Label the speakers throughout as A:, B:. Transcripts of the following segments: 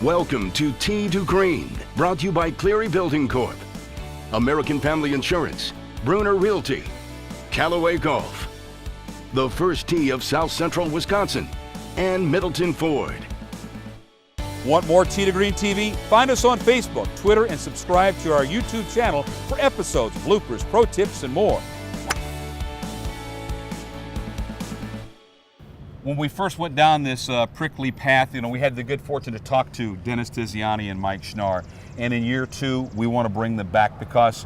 A: Welcome to Tee to Green, brought to you by Cleary Building Corp., American Family Insurance, Bruner Realty, Callaway Golf, the First Tee of South Central Wisconsin, and Middleton Ford.
B: Want more Tee to Green TV? Find us on Facebook, Twitter, and subscribe to our YouTube channel for episodes, bloopers, pro tips, and more. When we first went down this prickly path, we had the good fortune to talk to Dennis Tiziani and Mike Schnarr. And in year 2, we want to bring them back because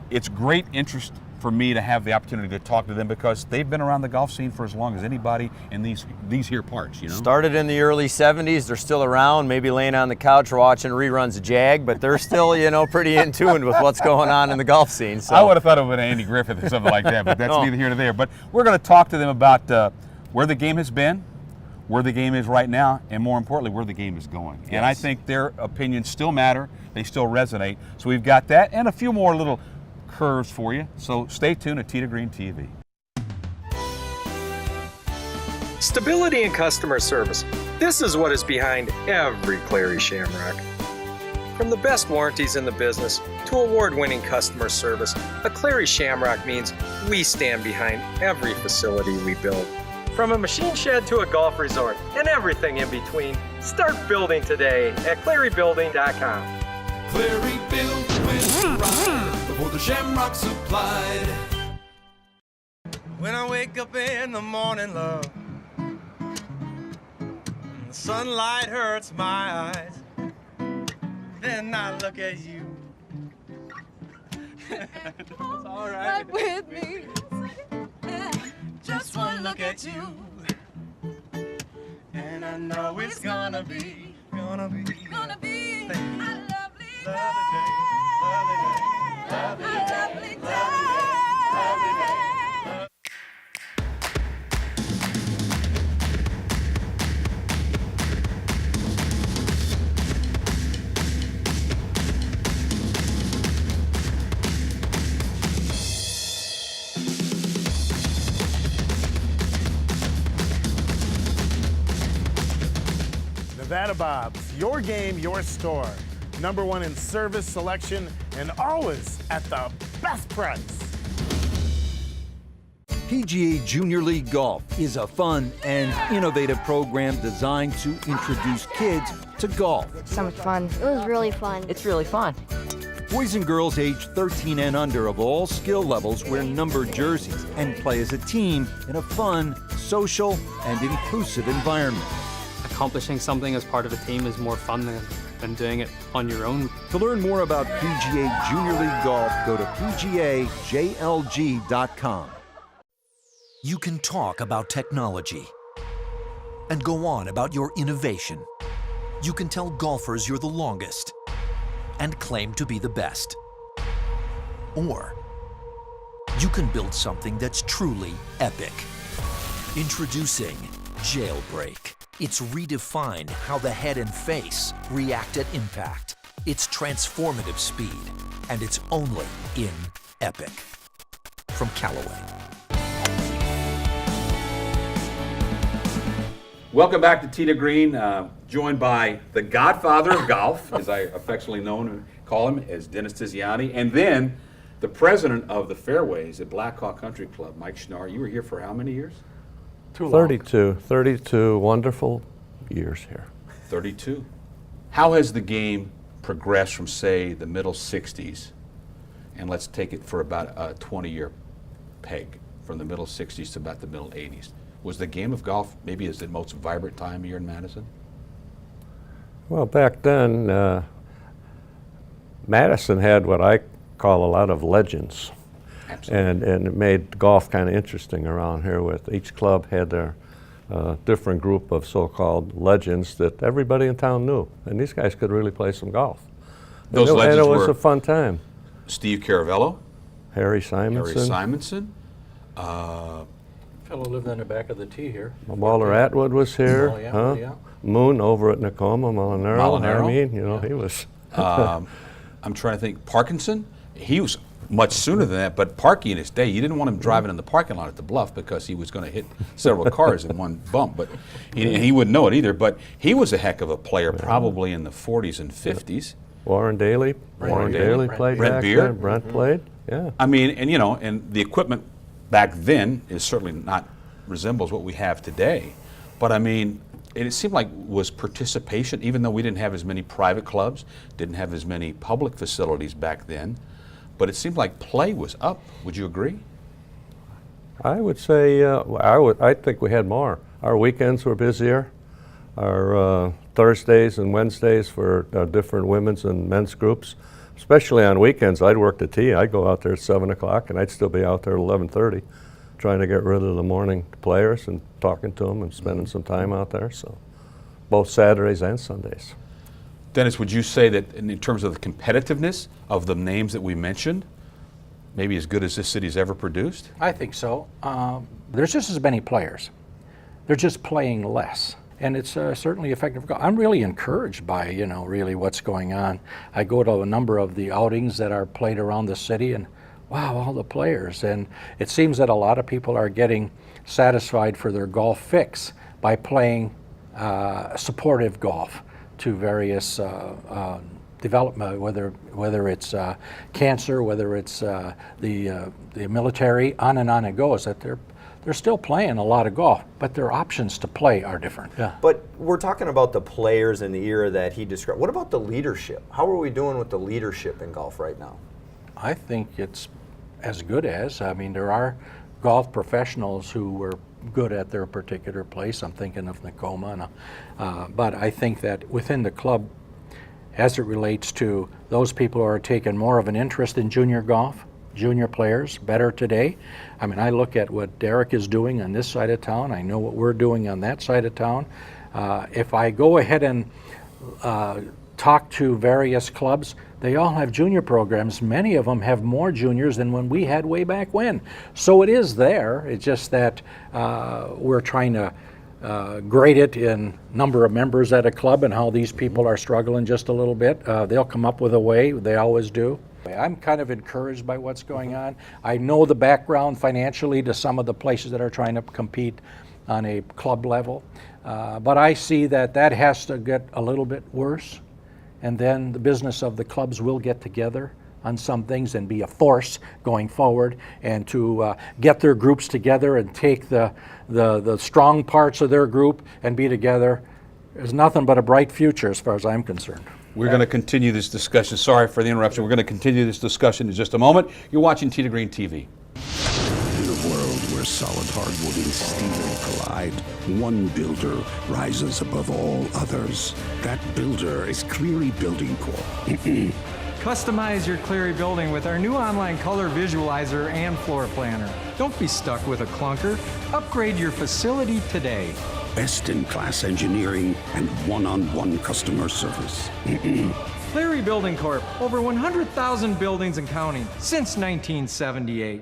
B: it's great interest for me to have the opportunity to talk to them because they've been around the golf scene for as long as anybody in these here parts,
C: Started in the early 70s. They're still around, maybe laying on the couch watching reruns of Jag, but they're still, pretty in tune with what's going on in the golf scene. So.
B: I would have thought of an Andy Griffith or something like that, but that's neither here nor there. But we're going to talk to them about where the game has been, where the game is right now, and more importantly, where the game is going. Yes. And I think their opinions still matter. They still resonate. So we've got that and a few more little curves for you. So stay tuned at Tee to Green TV.
D: Stability and customer service. This is what is behind every Cleary Shamrock. From the best warranties in the business to award-winning customer service, a Cleary Shamrock means we stand behind every facility we build. From a machine shed to a golf resort and everything in between, start building today at clearybuilding.com.
E: Cleary built with pride before the Shamrock supplied.
F: When I wake up in the morning, love, the sunlight hurts my eyes. Then I look at you. It's all right with me. Just one look at you, and I know it's gonna be a lovely day, lovely day.
G: Nevada Bob's, your game, your store. #1 in service, selection, and always at the best price.
H: PGA Junior League Golf is a fun and innovative program designed to introduce kids to golf.
I: So much fun. It was really fun.
J: It's really fun.
H: Boys and girls aged 13 and under of all skill levels wear numbered jerseys and play as a team in a fun, social, and inclusive environment.
K: Accomplishing something as part of a team is more fun than doing it on your own.
H: To learn more about PGA Junior League Golf, go to pgajlg.com.
L: You can talk about technology and go on about your innovation. You can tell golfers you're the longest and claim to be the best. Or you can build something that's truly epic. Introducing Jailbreak. It's redefined how the head and face react at impact. It's transformative speed, and it's only in Epic. From Callaway.
B: Welcome back to Tee to Green, joined by the godfather of golf, as I affectionately call him, as Dennis Tiziani, and then the president of the Fairways at Blackhawk Country Club, Mike Schnarr. You were here for how many years?
M: 32 wonderful years here.
B: 32. How has the game progressed from, say, the middle 60s, and let's take it for about a 20-year peg, from the middle 60s to about the middle 80s? Was the game of golf maybe is the most vibrant time here in Madison?
M: Well, back then, Madison had what I call a lot of legends.
B: Absolutely.
M: And it made golf kind of interesting around here with each club had their different group of so-called legends that everybody in town knew. And these guys could really play some golf.
B: Those legends
M: and it was
B: were
M: a fun time.
B: Steve Caravello.
M: Harry Simonson.
N: Fellow lived on the back of the tee here.
M: Walter Atwood was here.
N: Oh, yeah,
M: huh?
N: yeah.
M: Moon over at Nakoma, Molinaro. I mean, he was.
B: I'm trying to think. Parkinson. He was much sooner than that, but Parky in his day, you didn't want him driving in the parking lot at the Bluff because he was going to hit several cars in one bump, but he wouldn't know it either. But he was a heck of a player, probably in the 40s and 50s.
M: Warren Daly played
B: Brent
M: back
B: Beer.
M: then. Brent played, yeah.
B: I mean, and you know, and the equipment back then is certainly not resembles what we have today, but I mean, it seemed like was participation, even though we didn't have as many private clubs, didn't have as many public facilities back then, but it seemed like play was up. Would you agree?
M: I would say, I think we had more. Our weekends were busier. Our Thursdays and Wednesdays for different women's and men's groups, especially on weekends. I'd work the tee. I'd go out there at 7 o'clock and I'd still be out there at 11:30 trying to get rid of the morning players and talking to them and spending some time out there. So both Saturdays and Sundays.
B: Dennis, would you say that in terms of the competitiveness of the names that we mentioned, maybe as good as this city's ever produced?
J: I think so. There's just as many players. They're just playing less. And it's certainly effective. I'm really encouraged by, really what's going on. I go to a number of the outings that are played around the city and wow, all the players. And it seems that a lot of people are getting satisfied for their golf fix by playing supportive golf to various development, whether it's cancer, whether it's the military, on and on it goes. That they're still playing a lot of golf, but their options to play are different. Yeah.
C: But we're talking about the players in the era that he described. What about the leadership? How are we doing with the leadership in golf right now?
J: I think it's as good as. I mean, there are golf professionals who were good at their particular place. I'm thinking of Nakoma. But I think that within the club, as it relates to those people who are taking more of an interest in junior golf, junior players, better today. I mean, I look at what Derek is doing on this side of town. I know what we're doing on that side of town. If I go ahead and talk to various clubs, they all have junior programs. Many of them have more juniors than when we had way back when. So it is there. It's just that we're trying to grade it in number of members at a club and how these people are struggling just a little bit. They'll come up with a way. They always do. I'm kind of encouraged by what's going on. I know the background financially to some of the places that are trying to compete on a club level. But I see that has to get a little bit worse. And then the business of the clubs will get together on some things and be a force going forward, and to get their groups together and take the strong parts of their group and be together. There's nothing but a bright future as far as I'm concerned.
B: We're going to continue this discussion. Sorry for the interruption. We're going to continue this discussion in just a moment. You're watching Tee to Green TV.
N: In a world where solid hardwood and steel collide, one builder rises above all others. That builder is Cleary Building Corp.
O: Customize your Cleary building with our new online color visualizer and floor planner. Don't be stuck with a clunker. Upgrade your facility today.
N: Best-in-class engineering and one-on-one customer service.
O: Cleary Building Corp. Over 100,000 buildings and counting since 1978.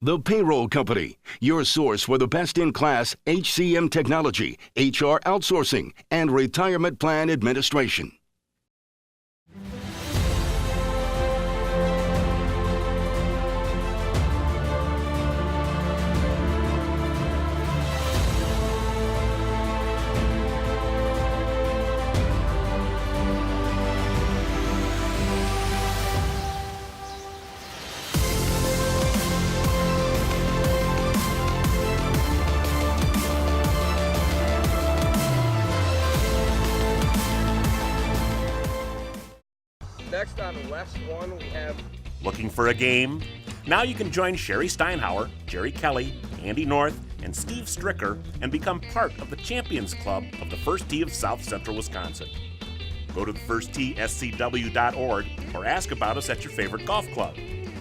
A: The Payroll Company, your source for the best-in-class HCM technology, HR outsourcing, and retirement plan administration.
P: Next on West 1, we have...
Q: Looking for a game? Now you can join Sherry Steinhauer, Jerry Kelly, Andy North, and Steve Stricker and become part of the Champions Club of the First Tee of South Central Wisconsin. Go to thefirstteescw.org or ask about us at your favorite golf club.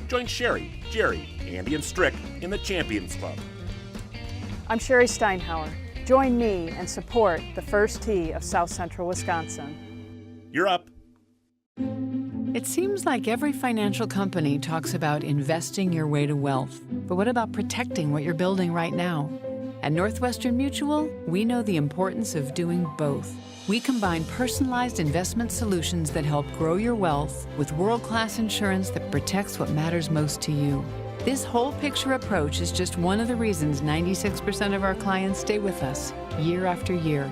Q: Join Sherry, Jerry, Andy, and Strick in the Champions Club.
R: I'm Sherry Steinhauer. Join me and support the First Tee of South Central Wisconsin.
Q: You're up.
S: It seems like every financial company talks about investing your way to wealth. But what about protecting what you're building right now? At Northwestern Mutual, we know the importance of doing both. We combine personalized investment solutions that help grow your wealth with world-class insurance that protects what matters most to you. This whole picture approach is just one of the reasons 96% of our clients stay with us year after year.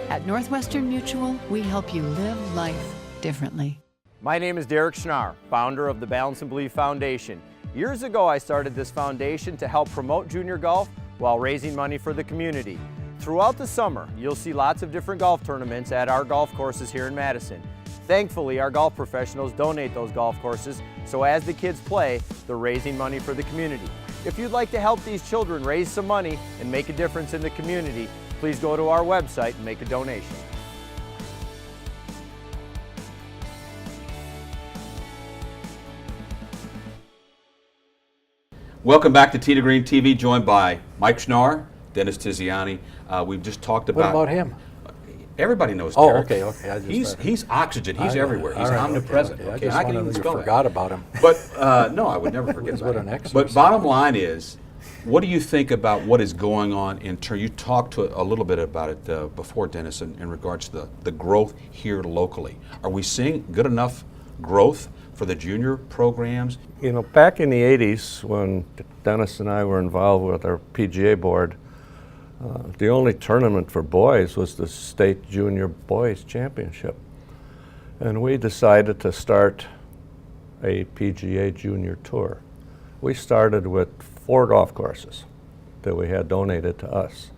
S: At Northwestern Mutual, we help you live life differently.
C: My name is Derek Schnarr, founder of the Balance and Believe Foundation. Years ago, I started this foundation to help promote junior golf while raising money for the community. Throughout the summer, you'll see lots of different golf tournaments at our golf courses here in Madison. Thankfully, our golf professionals donate those golf courses, so as the kids play, they're raising money for the community. If you'd like to help these children raise some money and make a difference in the community, please go to our website and make a donation.
B: Welcome back to Tee to Green TV, joined by Mike Schnarr, Dennis Tiziani. We've just talked about...
J: What about him?
B: Everybody knows
J: Derek.
B: Derek.
J: Okay.
B: He's oxygen. He's everywhere. He's omnipresent.
J: Okay.
B: I can even spell that.
J: Forgot about him.
B: But no, I would never forget about him. But bottom line is, what do you think about what is going on in turn? You talked a little bit about it before, Dennis, in regards to the growth here locally. Are we seeing good enough growth for the junior programs?
M: You know, back in the 80s when Dennis and I were involved with our PGA board, the only tournament for boys was the State Junior Boys Championship. And we decided to start a PGA Junior Tour. We started with 4 golf courses that we had donated to us.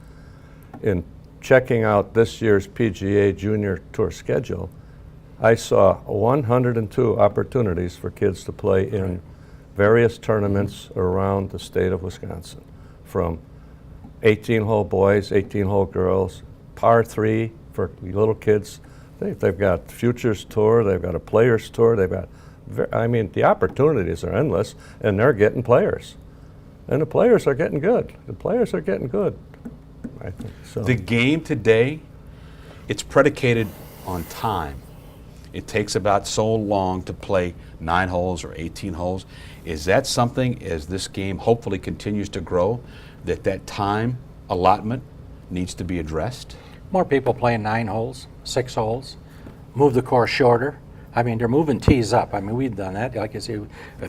M: In checking out this year's PGA Junior Tour schedule, I saw 102 opportunities for kids to play in various tournaments around the state of Wisconsin, from 18-hole boys, 18-hole girls, par 3 for little kids. They've got Futures Tour, they've got a Players Tour, they've got, I mean, the opportunities are endless, and they're getting players. And the players are getting good. The players are getting good, I think. So.
B: The game today, it's predicated on time. It takes about so long to play 9 holes or 18 holes. Is that something, as this game hopefully continues to grow, that time allotment needs to be addressed?
J: More people playing 9 holes, 6 holes, move the course shorter. I mean, they're moving tees up. I mean, we've done that. Like I say,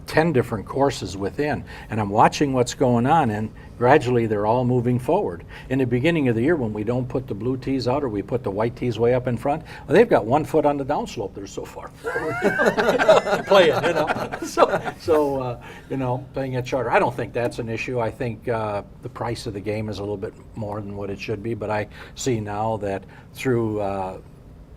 J: 10 different courses within. And I'm watching what's going on, and gradually they're all moving forward. In the beginning of the year, when we don't put the blue tees out or we put the white tees way up in front, well, they've got 1 foot on the downslope. They're so far forward. Playing, you know. So you know, playing it shorter. I don't think that's an issue. I think the price of the game is a little bit more than what it should be, but I see now that through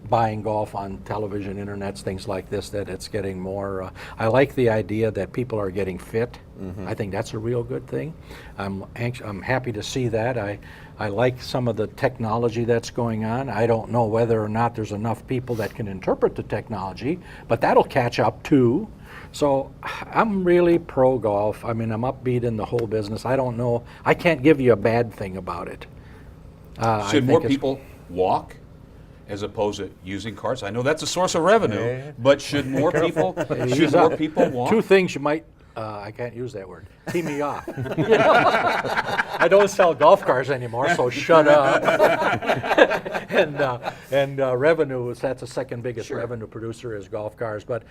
J: buying golf on television, internets, things like this, that it's getting more. I like the idea that people are getting fit. I think that's a real good thing. I'm happy to see that. I like some of the technology that's going on. I don't know whether or not there's enough people that can interpret the technology, but that'll catch up too. So I'm really pro golf. I mean, I'm upbeat in the whole business. I don't know. I can't give you a bad thing about it.
B: Should more people walk as opposed to using carts? I know that's a source of revenue, but should more people walk?
J: 2 things you might, I can't use that word, tee me off. You know? I don't sell golf cars anymore, so shut up. and revenue, that's the second biggest revenue producer is golf cars. But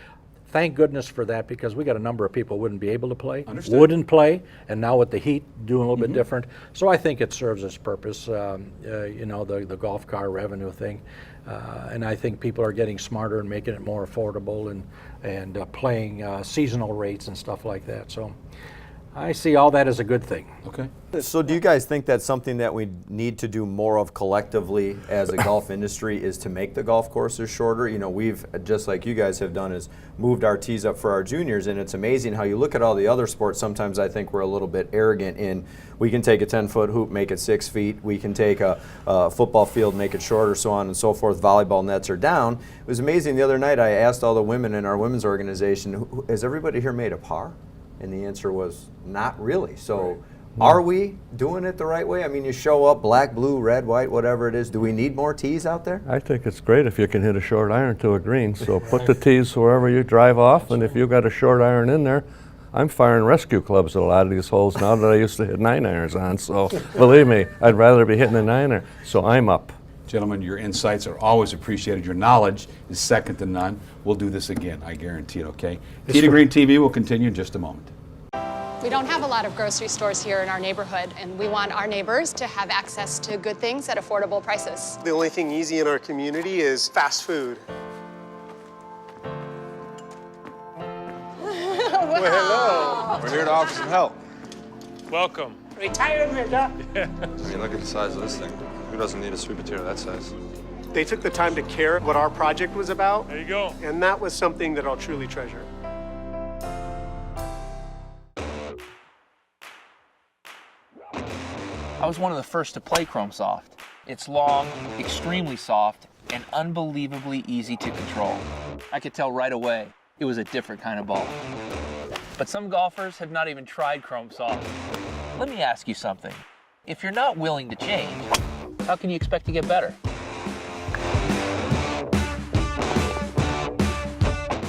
J: thank goodness for that, because we got a number of people who wouldn't be able to play, wouldn't play, and now with the heat doing a little bit different. So I think it serves its purpose, you know, the golf car revenue thing. And I think people are getting smarter and making it more affordable and playing seasonal rates and stuff like that. So I see all that as a good thing.
B: Okay.
C: So do you guys think that's something that we need to do more of collectively as a golf industry, is to make the golf courses shorter? You know, we've, just like you guys have done, is moved our tees up for our juniors, and it's amazing how you look at all the other sports. Sometimes I think we're a little bit arrogant in, we can take a 10-foot hoop, make it 6 feet. We can take a football field, make it shorter, so on and so forth. Volleyball nets are down. It was amazing the other night, I asked all the women in our women's organization, has everybody here made a par? And the answer was not really. So are we doing it the right way? I mean, you show up black, blue, red, white, whatever it is. Do we need more tees out there?
M: I think it's great if you can hit a short iron to a green. So put the tees wherever you drive off, and if you got a short iron in there, I'm firing rescue clubs at a lot of these holes now that I used to hit 9-irons on. So believe me, I'd rather be hitting a 9-iron. So I'm up.
B: Gentlemen, your insights are always appreciated. Your knowledge is second to none. We'll do this again, I guarantee it, okay? Tee to Green TV will continue in just a moment.
T: We don't have a lot of grocery stores here in our neighborhood, and we want our neighbors to have access to good things at affordable prices.
P: The only thing easy in our community is fast food.
T: Well,
P: hello.
U: We're here to offer some help.
F: Welcome.
U: Retirement, I mean, look at the size of this thing. Who doesn't need a sweet potato that size?
P: They took the time to care what our project was about.
F: There you go.
P: And that was something that I'll truly treasure.
V: I was one of the first to play Chrome Soft. It's long, extremely soft, and unbelievably easy to control. I could tell right away it was a different kind of ball. But some golfers have not even tried Chrome Soft. Let me ask you something. If you're not willing to change, how can you expect to get better?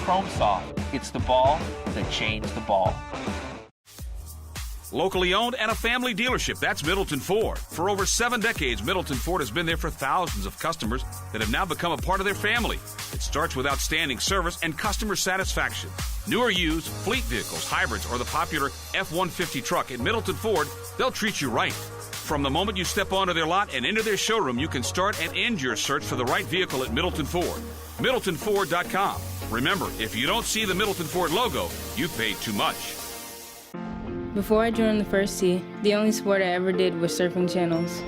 V: Chrome Soft, it's the ball that changed the ball.
W: Locally owned and a family dealership, that's Middleton Ford. For over 7 decades, Middleton Ford has been there for thousands of customers that have now become a part of their family. It starts with outstanding service and customer satisfaction. New or used, fleet vehicles, hybrids, or the popular F-150 truck at Middleton Ford, they'll treat you right. From the moment you step onto their lot and into their showroom, you can start and end your search for the right vehicle at Middleton Ford. MiddletonFord.com. Remember, if you don't see the Middleton Ford logo, you've paid too much.
X: Before I joined the First Tee, the only sport I ever did was surfing channels.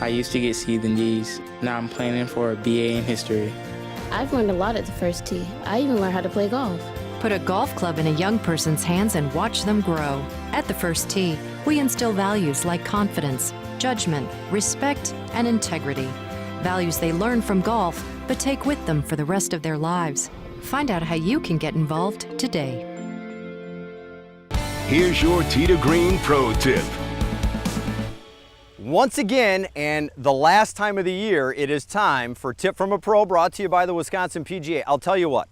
X: I used to get C's and D's. Now I'm planning for a BA in history.
I: I've learned a lot at the First Tee. I even learned how to play golf.
Y: Put a golf club in a young person's hands and watch them grow. At the First Tee, we instill values like confidence, judgment, respect, and integrity. Values they learn from golf, but take with them for the rest of their lives. Find out how you can get involved today.
A: Here's your Tee to Green Pro Tip.
C: Once again, and the last time of the year, it is time for Tip from a Pro, brought to you by the Wisconsin PGA. I'll tell you what,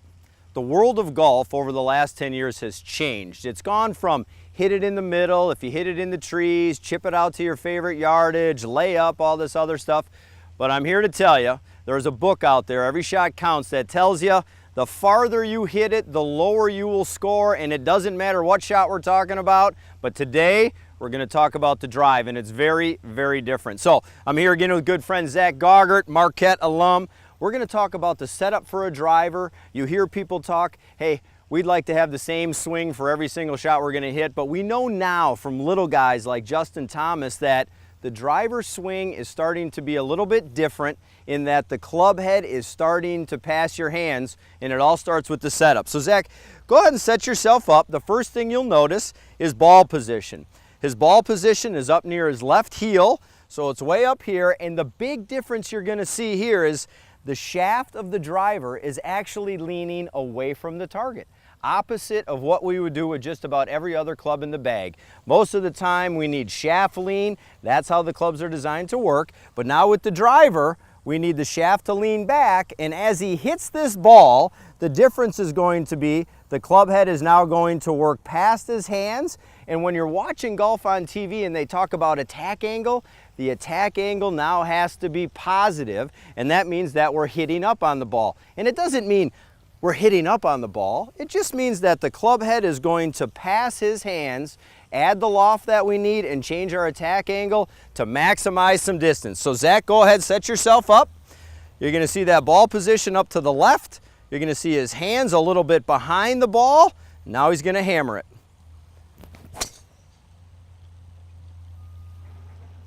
C: the world of golf over the last 10 years has changed. It's gone from hit it in the middle, if you hit it in the trees, chip it out to your favorite yardage, lay up, all this other stuff. But I'm here to tell you, there's a book out there, Every Shot Counts, that tells you the farther you hit it, the lower you will score, and it doesn't matter what shot we're talking about. But today, we're going to talk about the drive, and it's very, very different. So I'm here again with good friend Zach Goggert, Marquette alum. We're going to talk about the setup for a driver. You hear people talk, hey, we'd like to have the same swing for every single shot we're going to hit, but we know now from little guys like Justin Thomas that the driver swing is starting to be a little bit different in that the club head is starting to pass your hands, and it all starts with the setup. So Zach, go ahead and set yourself up. The first thing you'll notice is ball position. His ball position is up near his left heel, so it's way up here, and the big difference you're going to see here is the shaft of the driver is actually leaning away from the target. Opposite of what we would do with just about every other club in the bag. Most of the time we need shaft lean. That's how the clubs are designed to work. But now with the driver, we need the shaft to lean back, and as he hits this ball, the difference is going to be the club head is now going to work past his hands. And when you're watching golf on TV and they talk about attack angle, the attack angle now has to be positive, and that means that we're hitting up on the ball. And it doesn't mean we're hitting up on the ball. It just means that the club head is going to pass his hands, add the loft that we need, and change our attack angle to maximize some distance. So Zach, go ahead, set yourself up. You're gonna see that ball position up to the left. You're gonna see his hands a little bit behind the ball. Now he's gonna hammer it.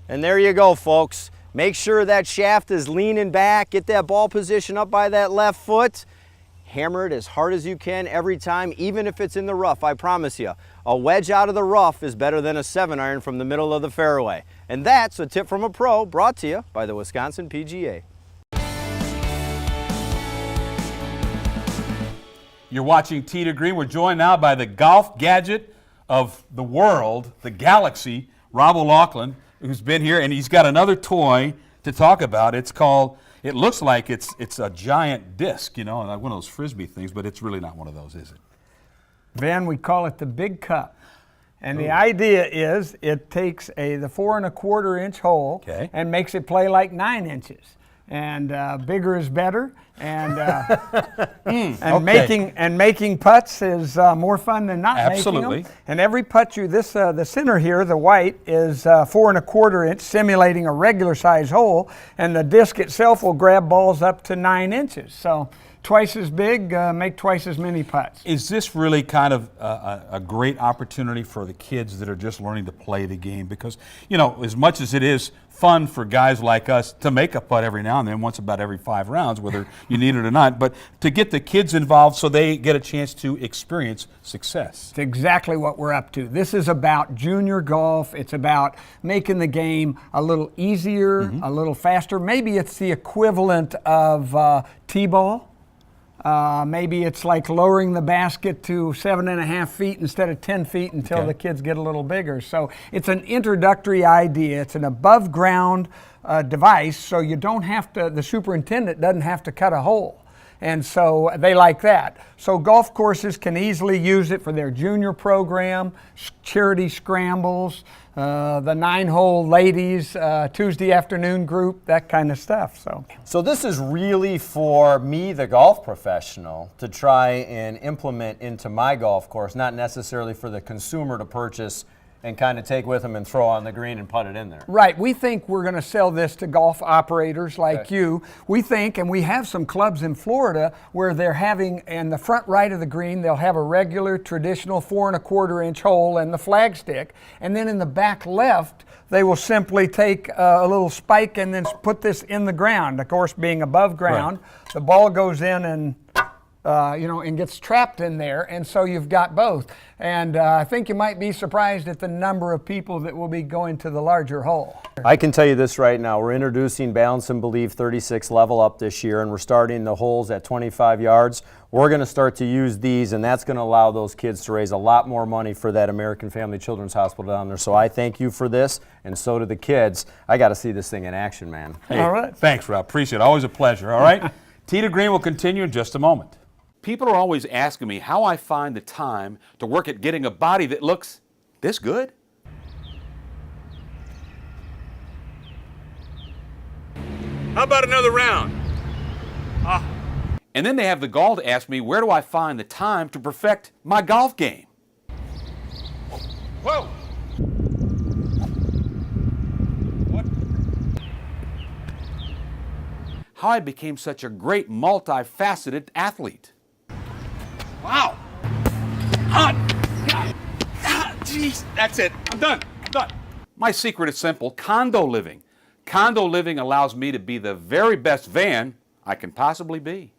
C: And there you go, folks. Make sure that shaft is leaning back. Get that ball position up by that left foot. Hammer it as hard as you can every time, even if it's in the rough. I promise you, a wedge out of the rough is better than a 7-iron from the middle of the fairway. And that's a Tip from a Pro, brought to you by the Wisconsin PGA.
B: You're watching Tee to Green. We're joined now by the golf gadget of the world, the galaxy, Rob O'Loughlin, who's been here, and he's got another toy to talk about. It's called, it looks like it's a giant disc, you know, like one of those Frisbee things, but it's really not one of those, is it?
D: Van, we call it the Big Cup. And the idea is it takes the 4 1/4 inch hole and makes it play like 9 inches. And bigger is better. And making putts is more fun than not making them. And every putt the center here, the white, is 4 1/4 inch, simulating a regular size hole, and the disc itself will grab balls up to 9 inches. So twice as big, make twice as many putts.
B: Is this really kind of a great opportunity for the kids that are just learning to play the game? Because, you know, as much as it is fun for guys like us to make a putt every now and then, once about every 5 rounds, whether you need it or not, but to get the kids involved so they get a chance to experience success.
D: It's exactly what we're up to. This is about junior golf. It's about making the game a little easier, a little faster. Maybe it's the equivalent of T-ball. Maybe it's like lowering the basket to 7.5 feet instead of 10 feet until the kids get a little bigger. So it's an introductory idea. It's an above ground device, so you don't have to, the superintendent doesn't have to cut a hole. And so they like that. So golf courses can easily use it for their junior program, charity scrambles, the 9-hole ladies, Tuesday afternoon group, that kind of stuff.
C: So this is really for me, the golf professional, to try and implement into my golf course, not necessarily for the consumer to purchase and kind of take with them and throw on the green and put it in there.
D: Right. We think we're going to sell this to golf operators like you. We think, and we have some clubs in Florida where they're having, in the front right of the green, they'll have a regular traditional 4 1/4 inch hole and the flagstick. And then in the back left, they will simply take a little spike and then put this in the ground. Of course, being above ground, the ball goes in and and gets trapped in there, and so you've got both. And I think you might be surprised at the number of people that will be going to the larger hole.
C: I can tell you this right now, we're introducing Balance and Believe 36 Level Up this year, and we're starting the holes at 25 yards. We're going to start to use these, and that's going to allow those kids to raise a lot more money for that American Family Children's Hospital down there. So I thank you for this, and so do the kids. I got to see this thing in action, man.
B: Hey, all right. Thanks, Rob. Appreciate it. Always a pleasure. All right. Tee to Green will continue in just a moment. People are always asking me how I find the time to work at getting a body that looks this good. How about another round? And then they have the gall to ask me, where do I find the time to perfect my golf game? Whoa! What? How I became such a great multifaceted athlete. Wow. Jeez, that's it. I'm done. My secret is simple. Condo living. Condo living allows me to be the very best Van I can possibly be.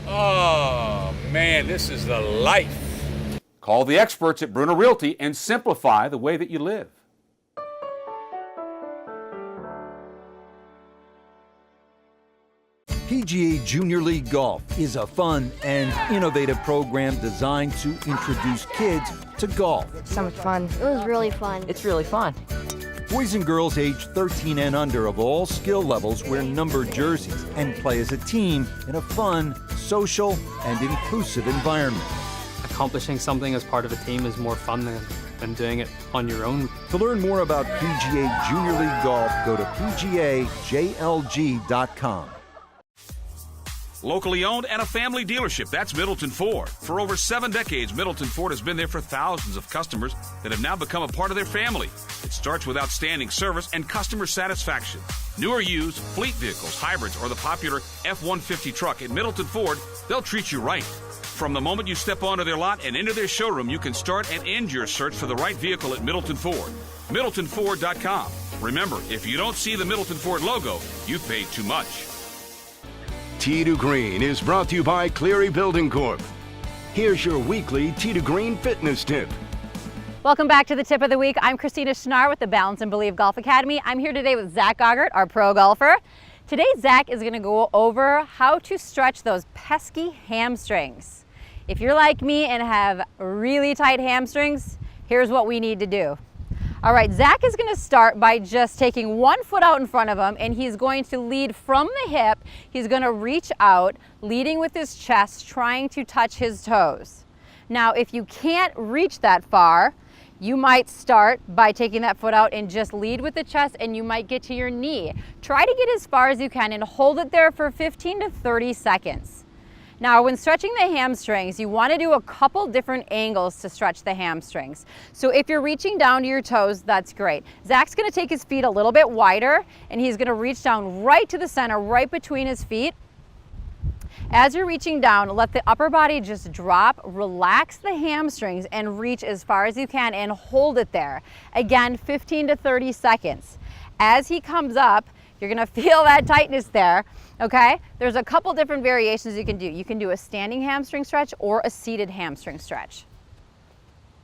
B: Oh, man, this is the life. Call the experts at Bruner Realty and simplify the way that you live.
E: PGA Junior League Golf is a fun and innovative program designed to introduce kids to golf.
G: So much fun. It was really fun. It's really fun.
E: Boys and girls aged 13 and under of all skill levels wear numbered jerseys and play as a team in a fun, social, and inclusive environment.
H: Accomplishing something as part of a team is more fun than doing it on your own.
E: To learn more about PGA Junior League Golf, go to PGAJLG.com.
W: Locally owned and a family dealership, that's Middleton Ford. For over 7 decades, Middleton Ford has been there for thousands of customers that have now become a part of their family. It starts with outstanding service and customer satisfaction. New or used, fleet vehicles, hybrids, or the popular F-150 truck at Middleton Ford, they'll treat you right. From the moment you step onto their lot and into their showroom, you can start and end your search for the right vehicle at Middleton Ford. MiddletonFord.com. Remember, if you don't see the Middleton Ford logo, you've paid too much.
A: Tee to Green is brought to you by Cleary Building Corp. Here's your weekly Tee to Green fitness tip.
K: Welcome back to the tip of the week. I'm Christina Schnarr with the Balance and Believe Golf Academy. I'm here today with Zach Goggart, our pro golfer. Today, Zach is going to go over how to stretch those pesky hamstrings. If you're like me and have really tight hamstrings, here's what we need to do. All right, Zach is gonna start by just taking 1 foot out in front of him, and he's going to lead from the hip. He's gonna reach out, leading with his chest, trying to touch his toes. Now, if you can't reach that far, you might start by taking that foot out and just lead with the chest, and you might get to your knee. Try to get as far as you can and hold it there for 15 to 30 seconds. Now, when stretching the hamstrings, you want to do a couple different angles to stretch the hamstrings. So if you're reaching down to your toes, that's great. Zach's going to take his feet a little bit wider, and he's going to reach down right to the center, right between his feet. As you're reaching down, let the upper body just drop, relax the hamstrings, and reach as far as you can and hold it there. Again, 15 to 30 seconds. As he comes up, you're gonna feel that tightness there, okay? There's a couple different variations you can do. You can do a standing hamstring stretch or a seated hamstring stretch.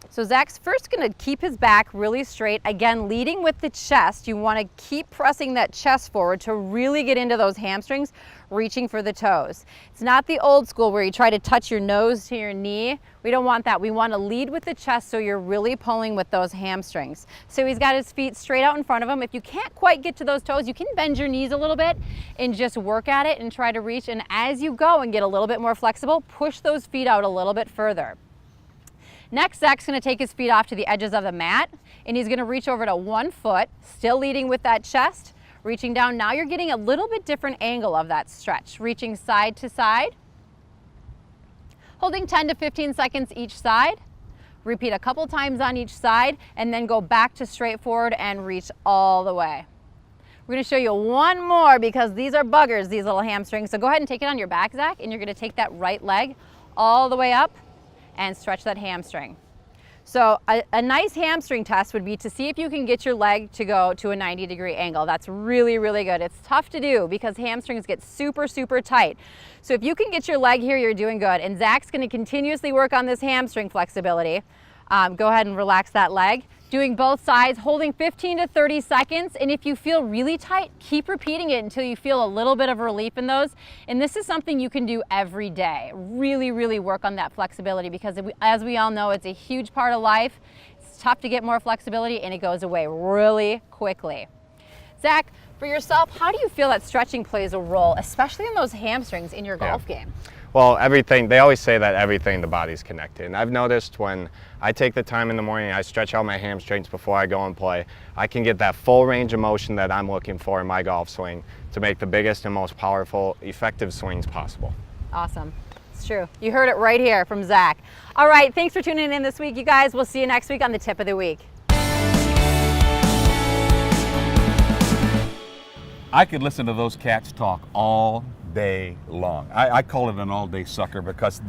K: So Zach's first gonna keep his back really straight. Again, leading with the chest. You wanna keep pressing that chest forward to really get into those hamstrings, reaching for the toes. It's not the old school where you try to touch your nose to your knee. We don't want that. We wanna lead with the chest so you're really pulling with those hamstrings. So he's got his feet straight out in front of him. If you can't quite get to those toes, you can bend your knees a little bit and just work at it and try to reach. And as you go and get a little bit more flexible, push those feet out a little bit further. Next, Zach's gonna take his feet off to the edges of the mat, and he's gonna reach over to 1 foot, still leading with that chest, reaching down. Now you're getting a little bit different angle of that stretch, reaching side to side, holding 10 to 15 seconds each side. Repeat a couple times on each side, and then go back to straight forward and reach all the way. We're gonna show you one more because these are buggers, these little hamstrings. So go ahead and take it on your back, Zach, and you're gonna take that right leg all the way up and stretch that hamstring. So a nice hamstring test would be to see if you can get your leg to go to a 90-degree angle. That's really, really good. It's tough to do because hamstrings get super, super tight. So if you can get your leg here, you're doing good. And Zach's gonna continuously work on this hamstring flexibility. Go ahead and relax that leg. Doing both sides, holding 15 to 30 seconds. And if you feel really tight, keep repeating it until you feel a little bit of relief in those. And this is something you can do every day. Really, really work on that flexibility because as we all know, it's a huge part of life. It's tough to get more flexibility and it goes away really quickly. Zach, for yourself, how do you feel that stretching plays a role, especially in those hamstrings in your golf game?
L: Well, everything, they always say that everything in the body's connected. And I've noticed when I take the time in the morning, I stretch out my hamstrings before I go and play, I can get that full range of motion that I'm looking for in my golf swing to make the biggest and most powerful, effective swings possible.
K: Awesome. It's true. You heard it right here from Zach. All right, thanks for tuning in this week, you guys. We'll see you next week on the Tip of the Week.
B: I could listen to those cats talk all day long. I call it an all-day sucker because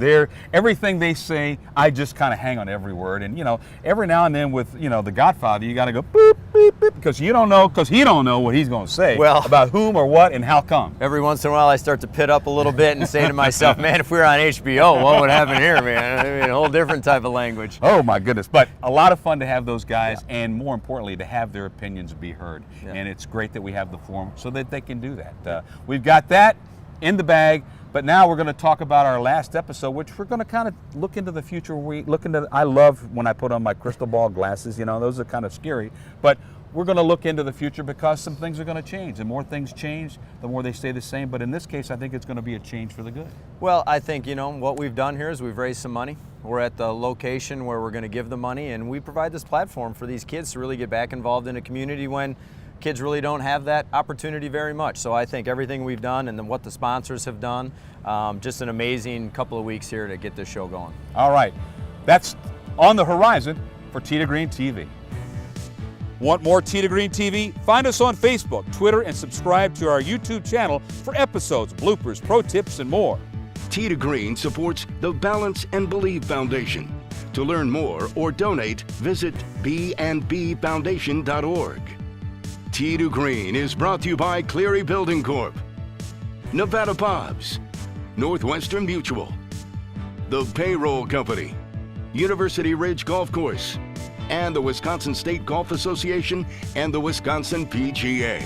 B: everything they say, I just kind of hang on every word. And, you know, every now and then with, you know, The Godfather, you got to go boop, beep, beep, because he don't know what he's going to say about whom or what and how come.
C: Every once in a while I start to pit up a little bit and say to myself, man, if we were on HBO, what would happen here, man? I mean, a whole different type of language.
B: Oh, my goodness. But a lot of fun to have those guys and, more importantly, to have their opinions be heard. Yeah. And it's great that we have the forum so that they can do that. We've got that in the bag, but now we're going to talk about our last episode, which we're going to kind of look into the future. I love when I put on my crystal ball glasses, you know, those are kind of scary, but we're going to look into the future because some things are going to change. The more things change, the more they stay the same, but in this case, I think it's going to be a change for the good.
C: Well, I think, you know, what we've done here is we've raised some money. We're at the location where we're going to give the money, and we provide this platform for these kids to really get back involved in a community when kids really don't have that opportunity very much. So I think everything we've done and then what the sponsors have done, just an amazing couple of weeks here to get this show going.
B: All right, that's on the horizon for Tee to Green TV. Want more Tee to Green TV? Find us on Facebook, Twitter, and subscribe to our YouTube channel for episodes, bloopers, pro tips, and more.
A: Tee to Green supports the Balance and Believe Foundation. To learn more or donate, visit bandbfoundation.org. Tee to Green is brought to you by Cleary Building Corp., Nevada Bobs, Northwestern Mutual, the Payroll Company, University Ridge Golf Course, and the Wisconsin State Golf Association and the Wisconsin PGA.